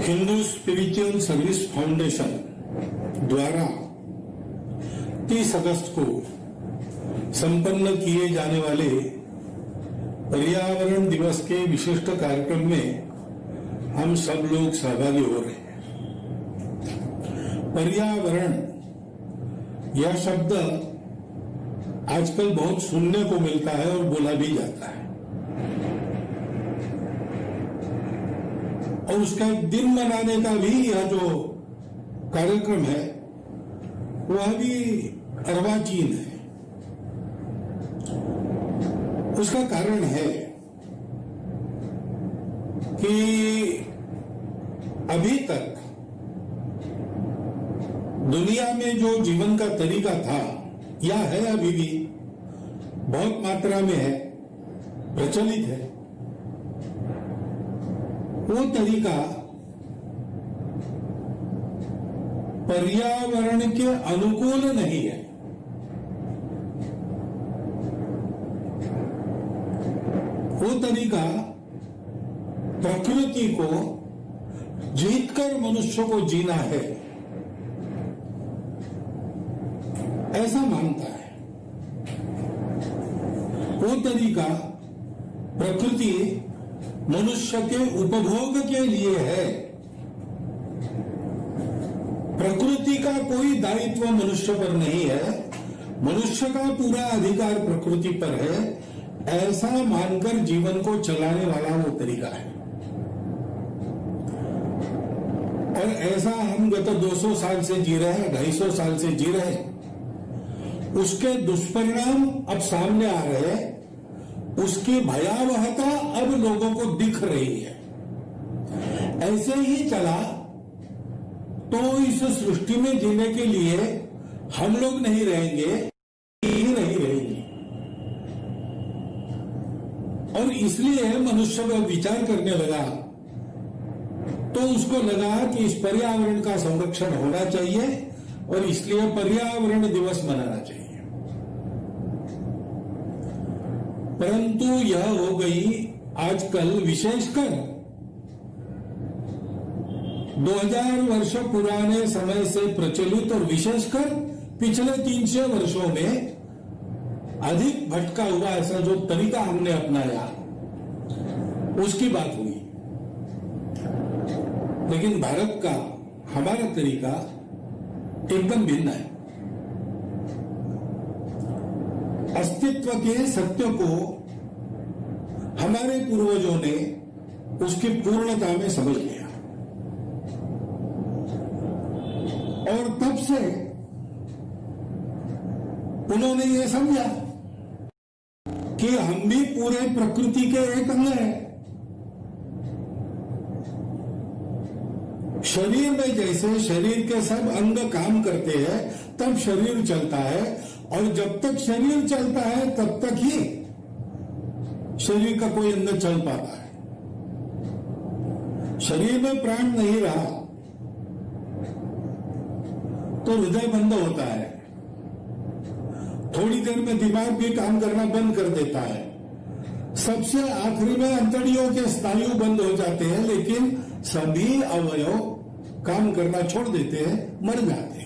Hindu spiritual service foundation द्वारा 30 अगस्त को संपन्न किए जाने वाले पर्यावरण दिवस के विशिष्ट कार्यक्रम में हम सब लोग सहभागी हो रहे हैं। पर्यावरण यह शब्द आजकल बहुत सुनने को मिलता है और बोला भी जाता है, और उसका एक दिन मनाने का भी यह जो कार्यक्रम है वह भी अर्वाचीन है। उसका कारण है कि अभी तक दुनिया में जो जीवन का तरीका था या है, अभी भी बहुत मात्रा में है, प्रचलित है, वो तरीका पर्यावरण के अनुकूल नहीं है। वो तरीका प्रकृति को जीतकर मनुष्य को जीना है, ऐसा मानता है। वो तरीका प्रकृति मनुष्य के उपभोग के लिए है। प्रकृति का कोई दायित्व मनुष्य पर नहीं है, मनुष्य का पूरा अधिकार प्रकृति पर है, ऐसा मानकर जीवन को चलाने वाला वो तरीका है। और ऐसा हम गत 200 साल से जी रहे हैं, 250 साल से जी रहे हैं। उसके दुष्परिणाम अब सामने आ रहे हैं, उसकी भयावहता अब लोगों को दिख रही है। ऐसे ही चला तो इस सृष्टि में जीने के लिए हम लोग नहीं रहेंगे, ही नहीं रहेंगे। और इसलिए मनुष्य का विचार करने लगा तो उसको लगा कि इस पर्यावरण का संरक्षण होना चाहिए और इसलिए पर्यावरण दिवस मनाना चाहिए। परंतु यह हो गई आजकल, विशेषकर 2000 वर्ष पुराने समय से प्रचलित और विशेषकर पिछले 300 वर्षों में अधिक भटका हुआ ऐसा जो तरीका हमने अपनाया, उसकी बात हुई। लेकिन भारत का हमारा तरीका एकदम भिन्न है। अस्तित्व के सत्य को हमारे पूर्वजों ने उसकी पूर्णता में समझ लिया और तब से उन्होंने ये समझा कि हम भी पूरे प्रकृति के एक अंग हैं। शरीर में जैसे शरीर के सब अंग काम करते हैं तब शरीर चलता है, और जब तक शरीर चलता है तब तक ही शरीर का कोई अंग चल पाता है। शरीर में प्राण नहीं रहा तो हृदय बंद होता है, थोड़ी देर में दिमाग भी काम करना बंद कर देता है, सबसे आखिरी में अंतड़ियों के स्नायु बंद हो जाते हैं, लेकिन सभी अवयव काम करना छोड़ देते हैं, मर जाते हैं।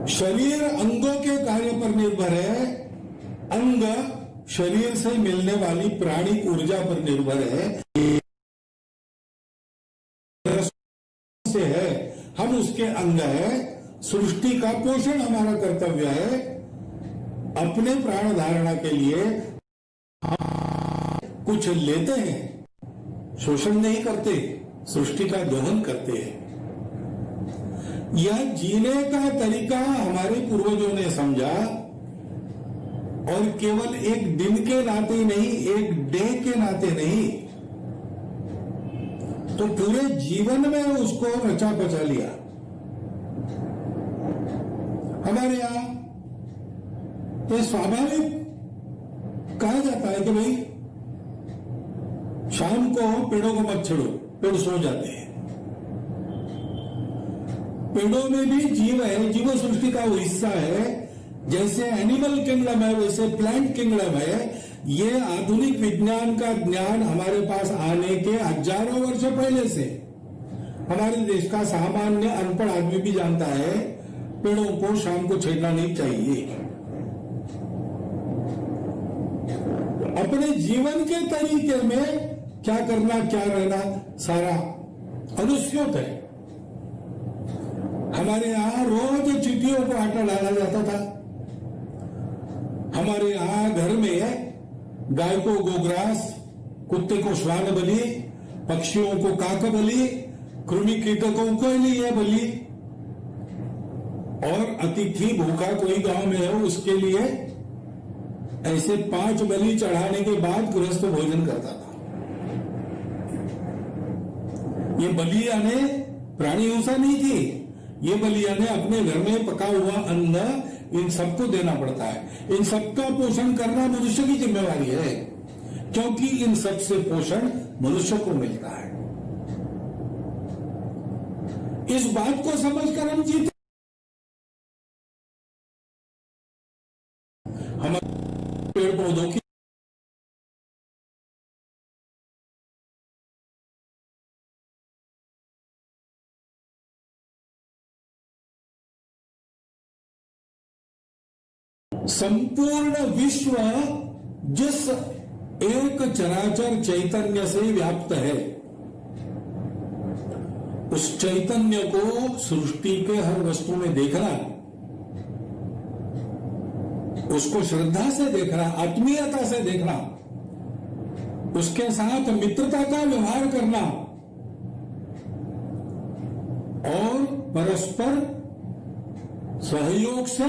शरीर अंगों के कार्य पर निर्भर है, अंग शरीर से मिलने वाली प्राणिक ऊर्जा पर निर्भर है। से है, हम उसके अंग है। सृष्टि का पोषण हमारा कर्तव्य है। अपने प्राण धारणा के लिए कुछ लेते हैं, शोषण नहीं करते, सृष्टि का दोहन करते हैं। यह जीने का तरीका हमारे पूर्वजों ने समझा, और केवल एक दिन के नाते नहीं, एक डे के नाते नहीं, तो पूरे जीवन में उसको रचा पचा लिया। हमारे यहां ये स्वाभाविक कहा जाता है कि भाई शाम को पेड़ों को मत छेड़ो, पेड़ सो जाते हैं। पेड़ों में भी जीव है, जीव सृष्टि का वो हिस्सा है। जैसे एनिमल किंगडम है वैसे प्लांट किंगडम है, ये आधुनिक विज्ञान का ज्ञान हमारे पास आने के हजारों वर्ष पहले से हमारे देश का सामान्य अनपढ़ आदमी भी जानता है, पेड़ों को शाम को छेड़ना नहीं चाहिए। अपने जीवन के तरीके में क्या करना क्या रहना सारा अनुस्यूत है। हमारे यहां रोज चींटियों को आटा डाला जाता था। हमारे यहां घर में गाय को गोग्रास, कुत्ते को श्वान बलि, पक्षियों को काक बलि, कृमि कीटकों को लिए बलि, और अतिथि भूखा कोई गांव में है उसके लिए ऐसे 5 बलि चढ़ाने के बाद गृहस्थ भोजन करता था। ये बलियाने प्राणी हिंसा नहीं थी, ये बलियाने अपने घर में पका हुआ अन्न इन सबको देना पड़ता है। इन सबका पोषण करना मनुष्य की जिम्मेवारी है, क्योंकि इन सब से पोषण मनुष्य को मिलता है। इस बात को समझकर हम जीते। हम पेड़ पौधों की संपूर्ण विश्व जिस एक चराचर चैतन्य से व्याप्त है, उस चैतन्य को सृष्टि के हर वस्तु में देखना, उसको श्रद्धा से देखना, आत्मीयता से देखना, उसके साथ मित्रता का व्यवहार करना और परस्पर सहयोग से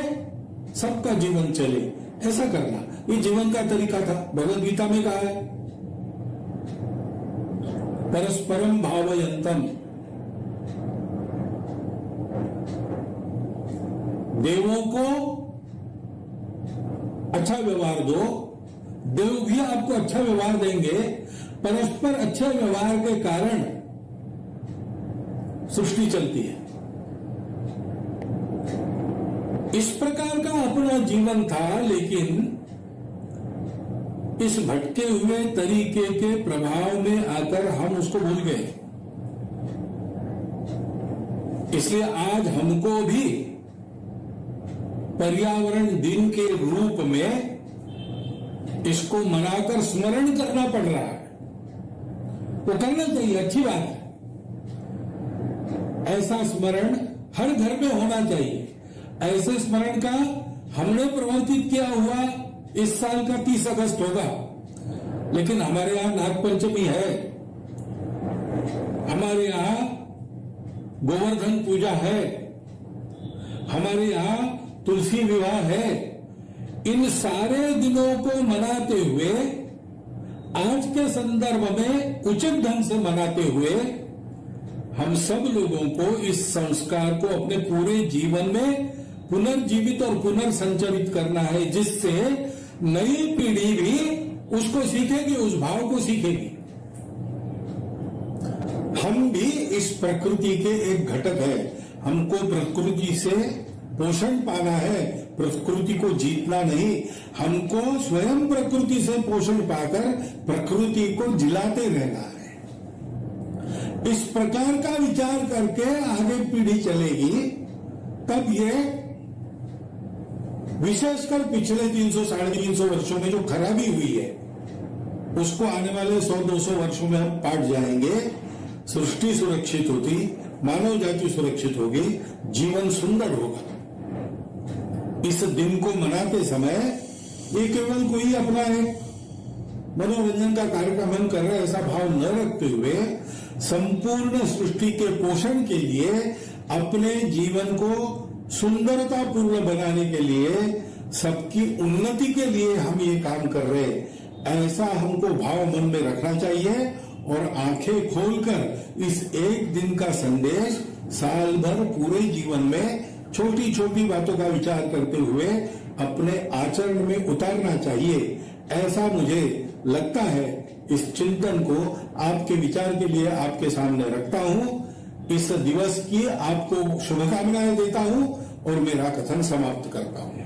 सबका जीवन चले, ऐसा करना, ये जीवन का तरीका था। भगवद गीता में कहा है परस्परम भावयंतम, देवों को अच्छा व्यवहार दो, देव भी आपको अच्छा व्यवहार देंगे। परस्पर अच्छे व्यवहार के कारण सृष्टि चलती है। इस प्रकार का अपना जीवन था, लेकिन इस भटके हुए तरीके के प्रभाव में आकर हम उसको भूल गए। इसलिए आज हमको भी पर्यावरण दिन के रूप में इसको मनाकर स्मरण करना पड़ रहा है। वो करना चाहिए, अच्छी बात है। ऐसा स्मरण हर घर में होना चाहिए। ऐसे स्मरण का हमने प्रवर्तित किया हुआ इस साल का 30 अगस्त होगा, लेकिन हमारे यहां नागपंचमी है, हमारे यहां गोवर्धन पूजा है, हमारे यहां तुलसी विवाह है। इन सारे दिनों को मनाते हुए, आज के संदर्भ में उचित ढंग से मनाते हुए, हम सब लोगों को इस संस्कार को अपने पूरे जीवन में पुनर्जीवित और पुनर्संचरित करना है, जिससे नई पीढ़ी भी उसको सीखेगी, उस भाव को सीखेगी। हम भी इस प्रकृति के एक घटक है। हमको प्रकृति से पोषण पाना है, प्रकृति को जीतना नहीं। हमको स्वयं प्रकृति से पोषण पाकर प्रकृति को जिलाते रहना है। इस प्रकार का विचार करके आगे पीढ़ी चलेगी, तब ये विशेषकर पिछले 300 साढ़े 300 वर्षों में जो खराबी हुई है, उसको आने वाले 100-200 वर्षों में हम पाट जाएंगे। सृष्टि सुरक्षित होती, मानव जाति सुरक्षित होगी, जीवन सुंदर होगा। इस दिन को मनाते समय ये केवल कोई अपना एक मनोरंजन का कार्यक्रम हम कर रहे हैं, ऐसा भाव न रखते हुए संपूर्ण सृष्टि के पोषण के लिए, अपने जीवन को सुंदरता पूर्ण बनाने के लिए, सबकी उन्नति के लिए हम ये काम कर रहे हैं, ऐसा हमको भाव मन में रखना चाहिए। और आंखें खोलकर इस एक दिन का संदेश साल भर पूरे जीवन में छोटी छोटी बातों का विचार करते हुए अपने आचरण में उतारना चाहिए, ऐसा मुझे लगता है। इस चिंतन को आपके विचार के लिए आपके सामने रखता हूं। इस दिवस की आपको शुभकामनाएं देता हूं और मेरा कथन समाप्त करता हूं।